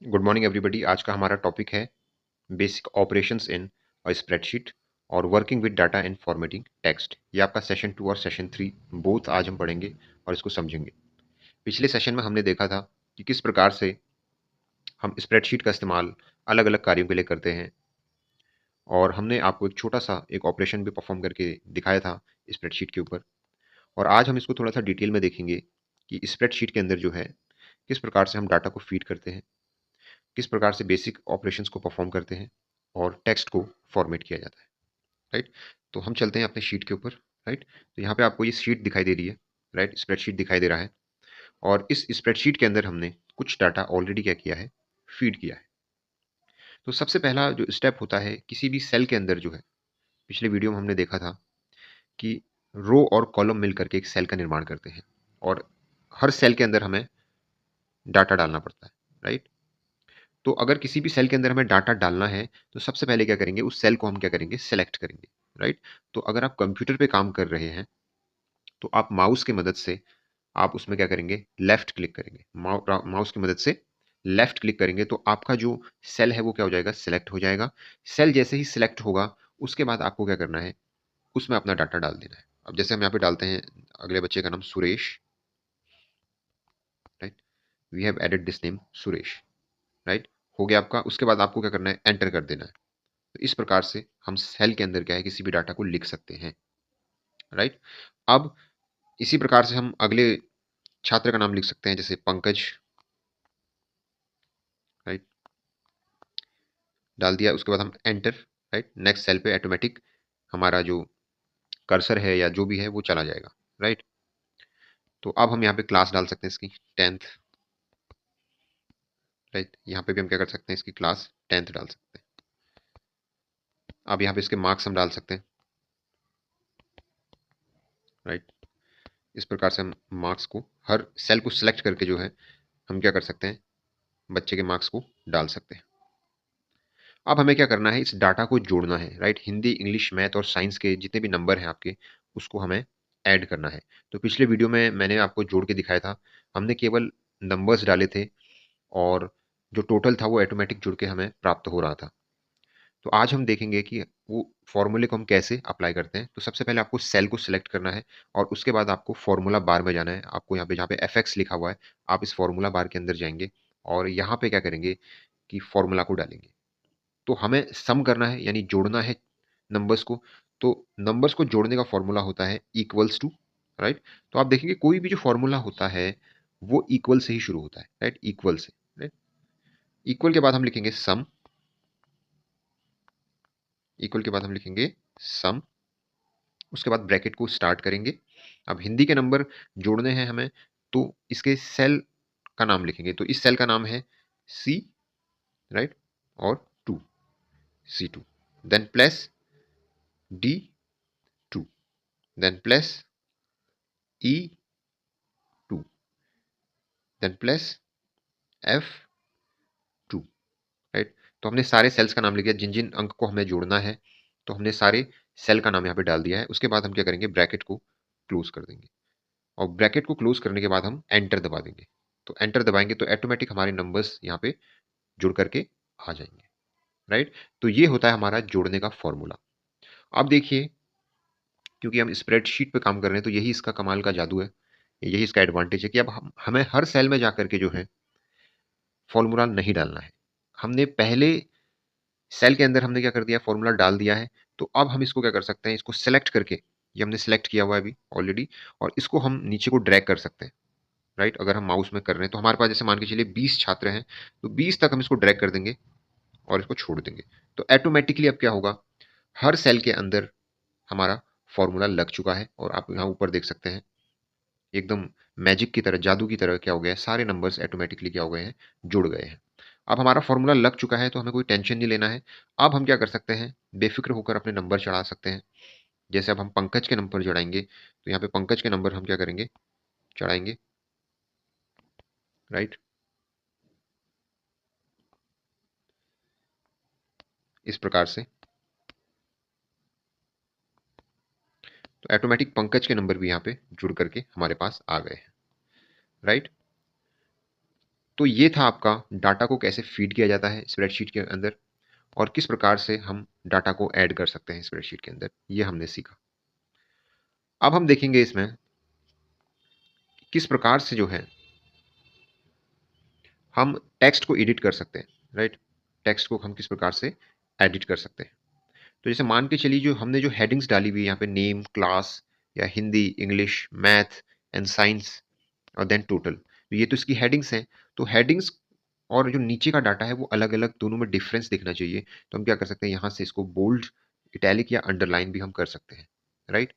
Good morning everybody. आज का हमारा टॉपिक है basic operations in a spreadsheet और working with data in formatting text. ये आपका सेशन 2 और सेशन 3 बोथ आज हम पढ़ेंगे और इसको समझेंगे। पिछले सेशन में हमने देखा था कि किस प्रकार से हम स्प्रेडशीट का इस्तेमाल अलग अलग कार्यों के लिए करते हैं, और हमने आपको एक छोटा सा एक ऑपरेशन भी परफॉर्म करके दिखाया था स्प्रेडशीट के ऊपर। और आज हम इसको थोड़ा सा डिटेल में देखेंगे कि स्प्रेडशीट के अंदर जो है किस प्रकार से हम डाटा को फीड करते हैं, किस प्रकार से बेसिक ऑपरेशंस को परफॉर्म करते हैं और टेक्स्ट को फॉर्मेट किया जाता है। राइट। तो हम चलते हैं अपने शीट के ऊपर। राइट। तो यहाँ पे आपको ये शीट दिखाई दे रही है। राइट, स्प्रेडशीट दिखाई दे रहा है, और इस स्प्रेडशीट के अंदर हमने कुछ डाटा ऑलरेडी क्या किया है, फीड किया है। तो सबसे पहला जो स्टेप होता है किसी भी सेल के अंदर जो है, पिछले वीडियो में हमने देखा था कि रो और कॉलम मिलकर के एक सेल का निर्माण करते हैं, और हर सेल के अंदर हमें डाटा डालना पड़ता है। राइट। तो अगर किसी भी सेल के अंदर हमें डाटा डालना है तो सबसे पहले क्या करेंगे, उस सेल को हम क्या करेंगे, सेलेक्ट करेंगे। राइट। तो अगर आप कंप्यूटर पे काम कर रहे हैं तो आप माउस की मदद से आप उसमें क्या करेंगे, लेफ्ट क्लिक करेंगे। माउस की मदद से लेफ्ट क्लिक करेंगे तो आपका जो सेल है वो क्या हो जाएगा, सिलेक्ट हो जाएगा। सेल जैसे ही सिलेक्ट होगा उसके बाद आपको क्या करना है, उसमें अपना डाटा डाल देना है। अब जैसे हम यहाँ पे डालते हैं अगले बच्चे का नाम Suresh. Right, we have added this name Suresh. Right, हो गया आपका। उसके बाद आपको क्या करना है, एंटर कर देना है। तो इस प्रकार से हम सेल के अंदर क्या है, किसी भी डाटा को लिख सकते हैं। राइट। अब इसी प्रकार से हम अगले छात्र का नाम लिख सकते हैं, जैसे पंकज। राइट, डाल दिया। उसके बाद हम एंटर। राइट, नेक्स्ट सेल पे ऑटोमेटिक हमारा जो कर्सर है या जो भी है वो चला जाएगा। राइट। तो अब हम यहाँ पे क्लास डाल सकते हैं इसकी 10th। राइट, यहाँ पे भी हम क्या कर सकते हैं, इसकी क्लास 10th डाल सकते हैं। अब यहाँ पे इसके मार्क्स हम डाल सकते हैं। राइट, इस प्रकार से हम मार्क्स को हर सेल को सिलेक्ट करके जो है हम क्या कर सकते हैं, बच्चे के मार्क्स को डाल सकते हैं। अब हमें क्या करना है, इस डाटा को जोड़ना है। राइट, हिंदी, इंग्लिश, मैथ और साइंस के जितने भी नंबर हैं आपके, उसको हमें ऐड करना है। तो पिछले वीडियो में मैंने आपको जोड़ के दिखाया था, हमने केवल नंबर्स डाले थे और जो टोटल था वो ऑटोमेटिक जुड़ के हमें प्राप्त हो रहा था। तो आज हम देखेंगे कि वो फॉर्मूले को हम कैसे अप्लाई करते हैं। तो सबसे पहले आपको सेल को सिलेक्ट करना है और उसके बाद आपको फॉर्मूला बार में जाना है। आपको यहाँ पे जहाँ पे एफ एक्स लिखा हुआ है, आप इस फॉर्मूला बार के अंदर जाएंगे और यहाँ पे क्या करेंगे कि फॉर्मूला को डालेंगे। तो हमें सम करना है, यानी जोड़ना है नंबर्स को। तो नंबर्स को जोड़ने का फॉर्मूला होता है इक्वल्स टू। राइट। तो आप देखेंगे कोई भी जो फॉर्मूला होता है वो इक्वल से ही शुरू होता है। राइट, इक्वल से। राइट, इक्वल के बाद हम लिखेंगे सम। इक्वल के बाद हम लिखेंगे सम। उसके बाद ब्रैकेट को स्टार्ट करेंगे। अब हिंदी के नंबर जोड़ने हैं हमें, तो इसके सेल का नाम लिखेंगे। तो इस सेल का नाम है सी। राइट, और two, C2। Then plus D2, then plus E2, then plus F2। Right. तो हमने सारे सेल्स का नाम लिख दिया, जिन जिन अंक को हमें जोड़ना है तो हमने सारे सेल का नाम यहाँ पे डाल दिया है। उसके बाद हम क्या करेंगे, ब्रैकेट को क्लोज कर देंगे, और ब्रैकेट को क्लोज करने के बाद हम एंटर दबा देंगे। तो एंटर दबाएंगे तो ऑटोमेटिक हमारे नंबर्स यहाँ पे जुड़ करके आ जाएंगे। राइट। तो ये होता है हमारा जोड़ने का फॉर्मूला। अब देखिए, क्योंकि हम स्प्रेडशीट पे काम कर रहे हैं तो यही इसका कमाल का जादू है, यही इसका एडवांटेज है कि अब हमें हर सेल में जाकर के जो है फॉर्मूला नहीं डालना है। हमने पहले सेल के अंदर हमने क्या कर दिया, फॉर्मूला डाल दिया है। तो अब हम इसको क्या कर सकते हैं, इसको सेलेक्ट करके, ये हमने सेलेक्ट किया हुआ है अभी ऑलरेडी, और इसको हम नीचे को ड्रैग कर सकते हैं। राइट, अगर हम माउस में कर रहे हैं तो हमारे पास जैसे मान के चलिए 20 छात्र हैं, तो 20 तक हम इसको ड्रैग कर देंगे और इसको छोड़ देंगे। तो ऑटोमेटिकली अब क्या होगा, हर सेल के अंदर हमारा फॉर्मूला लग चुका है। और आप यहाँ ऊपर देख सकते हैं, एकदम मैजिक की तरह, जादू की तरह क्या हो गया है, सारे नंबर्स ऑटोमेटिकली क्या हो गए हैं, जुड़ गए हैं। अब हमारा फॉर्मूला लग चुका है तो हमें कोई टेंशन नहीं लेना है। अब हम क्या कर सकते हैं, बेफिक्र होकर अपने नंबर चढ़ा सकते हैं। जैसे अब हम पंकज के नंबर चढ़ाएंगे तो यहाँ पे पंकज के नंबर हम क्या करेंगे, चढ़ाएंगे। राइट, इस प्रकार से तो ऑटोमेटिक पंकज के नंबर भी यहाँ पे जुड़ करके हमारे पास आ गए हैं। राइट। तो ये था आपका डाटा को कैसे फीड किया जाता है स्प्रेडशीट के अंदर और किस प्रकार से हम डाटा को ऐड कर सकते हैं स्प्रेडशीट के अंदर, ये हमने सीखा। अब हम देखेंगे इसमें किस प्रकार से जो है हम टेक्स्ट को एडिट कर सकते हैं, राइट। टेक्स्ट को हम किस प्रकार से एडिट कर सकते हैं। तो जैसे मान के चलिए जो हमने जो हेडिंग्स डाली हुई है यहाँ पे, नेम, क्लास या Hindi, English, math and science और देन टोटल, तो ये तो इसकी हेडिंग्स हैं। तो हेडिंग्स और जो नीचे का डाटा है वो अलग अलग, दोनों में डिफरेंस दिखना चाहिए। तो हम क्या कर सकते हैं, यहाँ से इसको बोल्ड, इटैलिक या अंडरलाइन भी हम कर सकते हैं, राइट।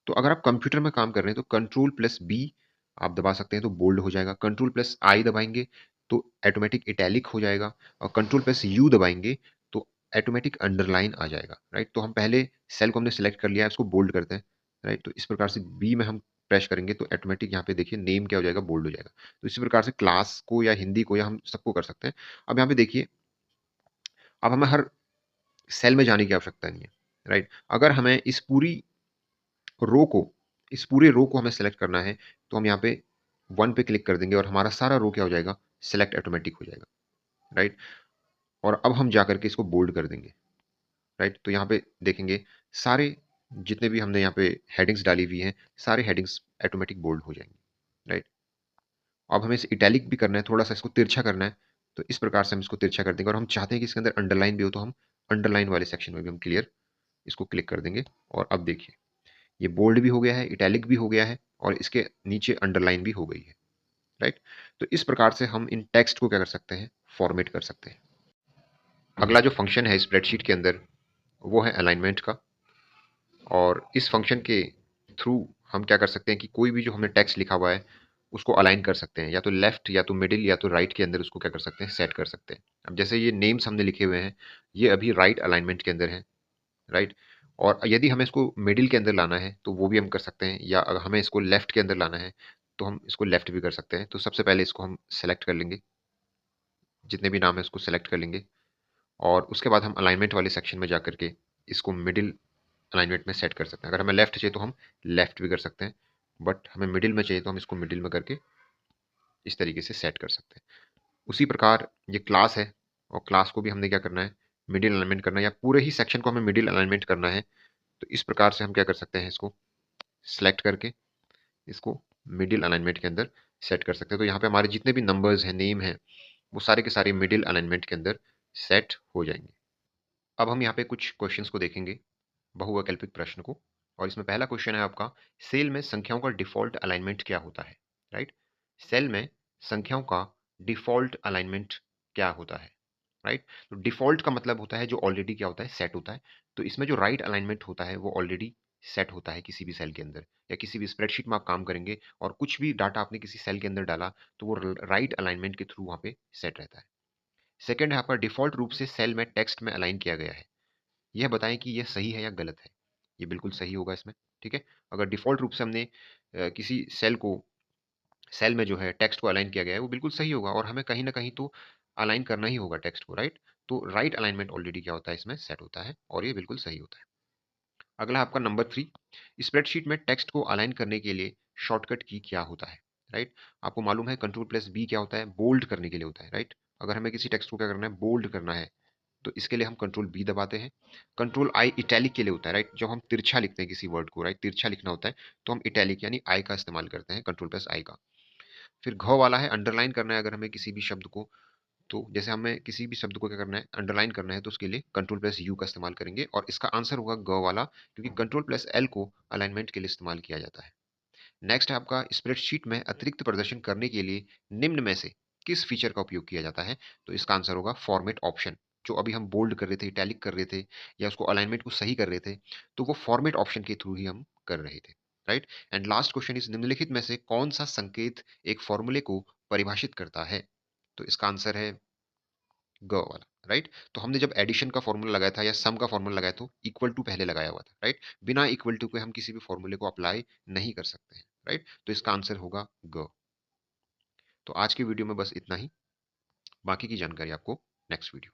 तो अगर आप कंप्यूटर में काम कर रहे हैं तो कंट्रोल प्लस बी आप दबा सकते हैं तो बोल्ड हो जाएगा, कंट्रोल प्लस आई दबाएंगे तो ऑटोमेटिक इटैलिक हो जाएगा, और कंट्रोल प्लस यू दबाएंगे तो ऑटोमेटिक अंडरलाइन आ जाएगा, राइट। तो हम पहले सेल को हमने सेलेक्ट कर लिया है, उसको बोल्ड करते हैं, राइट। तो इस प्रकार से बी में हम प्रेस करेंगे तो ऑटोमेटिक यहाँ पे देखिए नेम क्या हो जाएगा, बोल्ड हो जाएगा। तो इसी प्रकार से क्लास को या हिंदी को या हम सबको कर सकते हैं। अब यहाँ पे देखिए, अब हमें हर सेल में जाने की आवश्यकता नहीं है, राइट। अगर हमें रो को इस पूरे रो को हमें सेलेक्ट करना है तो हम यहाँ पे 1 पे क्लिक कर देंगे और हमारा सारा रो क्या हो जाएगा, सेलेक्ट ऑटोमेटिक हो जाएगा, राइट। और अब हम जा करके इसको बोल्ड कर देंगे, राइट। तो यहाँ पे देखेंगे सारे जितने भी हमने यहाँ पे हेडिंग्स डाली हुई हैं, सारे हेडिंग्स ऑटोमेटिक बोल्ड हो जाएंगे, राइट। अब हमें इसे इटैलिक भी करना है, थोड़ा सा इसको तिरछा करना है, तो इस प्रकार से हम इसको तिरछा कर देंगे। और हम चाहते हैं कि इसके अंदर अंडरलाइन भी हो तो हम अंडरलाइन वाले सेक्शन में भी हम क्लियर इसको क्लिक कर देंगे। और अब देखिए ये बोल्ड भी हो गया है, इटैलिक भी हो गया है और इसके नीचे अंडरलाइन भी हो गई है, राइट। तो इस प्रकार से हम इन टेक्स्ट को क्या कर सकते हैं, फॉर्मेट कर सकते हैं। अगला जो फंक्शन है स्प्रेडशीट के अंदर वो है अलाइनमेंट का, और इस फंक्शन के थ्रू हम क्या कर सकते हैं कि कोई भी जो हमने टेक्स्ट लिखा हुआ है उसको अलाइन कर सकते हैं, या तो लेफ्ट या तो मिडिल या तो राइट के अंदर उसको क्या कर सकते हैं, सेट कर सकते हैं। अब जैसे ये नेम्स हमने लिखे हुए हैं, ये अभी राइट अलाइनमेंट के अंदर है, राइट। और यदि हमें इसको मिडिल के अंदर लाना है तो वो भी हम कर सकते हैं, या अगर हमें इसको लेफ्ट के अंदर लाना है तो हम इसको लेफ्ट भी कर सकते हैं। तो सबसे पहले इसको हम सेलेक्ट कर लेंगे, जितने भी नाम है उसको सेलेक्ट कर लेंगे, और उसके बाद हम अलाइनमेंट वाले सेक्शन में जा करके इसको मिडिल अलाइनमेंट में सेट कर सकते हैं। अगर हमें लेफ्ट चाहिए तो हम लेफ्ट भी कर सकते हैं, बट हमें मिडिल में चाहिए तो हम इसको मिडिल में करके इस तरीके से सेट कर सकते हैं। उसी प्रकार ये क्लास है, और क्लास को भी हमने क्या करना है, मिडिल अलाइनमेंट करना है, या पूरे ही सेक्शन को हमें मिडिल अलाइनमेंट करना है। तो इस प्रकार से हम क्या कर सकते हैं, इसको सेलेक्ट करके इसको मिडिल अलाइनमेंट के अंदर सेट कर सकते हैं। तो यहाँ पे हमारे जितने भी नंबर्स हैं, नेम है, वो सारे के सारे मिडिल अलाइनमेंट के अंदर सेट हो जाएंगे। अब हम यहाँ पे कुछ क्वेश्चंस को देखेंगे, बहुवैकल्पिक प्रश्न को। और इसमें पहला क्वेश्चन है आपका, सेल में संख्याओं का डिफॉल्ट अलाइनमेंट क्या होता है, राइट। सेल में संख्याओं का डिफॉल्ट अलाइनमेंट क्या होता है, राइट। तो डिफॉल्ट का मतलब होता है जो ऑलरेडी क्या होता है, सेट होता है। तो इसमें जो राइट अलाइनमेंट होता है वो ऑलरेडी सेट होता है किसी भी सेल के अंदर, या किसी भी स्प्रेडशीट में आप काम करेंगे और कुछ भी डाटा आपने किसी सेल के अंदर डाला तो वो राइट अलाइनमेंट के थ्रू वहाँ पे सेट रहता है। सेकंड है आपका, डिफॉल्ट रूप से सेल में टेक्स्ट में अलाइन किया गया है, यह बताएं कि यह सही है या गलत है। ये बिल्कुल सही होगा इसमें, ठीक है। अगर डिफॉल्ट रूप से हमने किसी सेल में जो है टेक्स्ट को अलाइन किया गया है वो बिल्कुल सही होगा, और हमें कहीं ना कहीं तो अलाइन करना ही होगा टेक्स्ट को, राइट। तो राइट अलाइनमेंट ऑलरेडी क्या होता है, इसमें सेट होता है और ये बिल्कुल सही होता है। अगला आपका नंबर 3, स्प्रेडशीट में टेक्स्ट को अलाइन करने के लिए शॉर्टकट की क्या होता है, राइट। आपको मालूम है कंट्रोल प्लस बी क्या होता है, बोल्ड करने के लिए होता है, राइट। अगर हमें किसी टेक्स्ट को क्या करना है, बोल्ड करना है, तो इसके लिए हम कंट्रोल बी दबाते हैं। कंट्रोल आई इटैलिक के लिए होता है, राइट। जब हम तिरछा लिखते हैं किसी वर्ड को, राइट, तिरछा लिखना होता है तो हम इटैलिक यानी आई का इस्तेमाल करते हैं, कंट्रोल प्लस आई का। फिर घ वाला है अंडरलाइन करना है, अगर हमें किसी भी शब्द को, तो जैसे हमें किसी भी शब्द को क्या करना है, अंडरलाइन करना है, तो उसके लिए कंट्रोल प्लस यू का इस्तेमाल करेंगे, और इसका आंसर होगा ग वाला, क्योंकि कंट्रोल प्लस एल को अलाइनमेंट के लिए इस्तेमाल किया जाता है। नेक्स्ट है आपका, स्प्रेडशीट में अतिरिक्त प्रदर्शन करने के लिए निम्न में से किस फीचर का उपयोग किया जाता है। तो इसका आंसर होगा फॉर्मेट ऑप्शन। जो अभी हम बोल्ड कर रहे थे, इटैलिक कर रहे थे, या उसको अलाइनमेंट को सही कर रहे थे, तो वो फॉर्मेट ऑप्शन के थ्रू ही हम कर रहे थे, right. And last question is, निम्नलिखित में से कौन सा संकेत एक फॉर्मूले को परिभाषित करता है। तो इसका आंसर है ग वाला, राइट। तो हमने जब एडिशन का फॉर्मूला लगाया था या सम का फॉर्मूला लगाया तो इक्वल टू पहले लगाया हुआ था, राइट। बिना इक्वल टू के हम किसी भी फॉर्मूले को अप्लाई नहीं कर सकते हैं, राइट। तो इसका आंसर होगा ग। तो आज की वीडियो में बस इतना ही, बाकी की जानकारी आपको नेक्स्ट वीडियो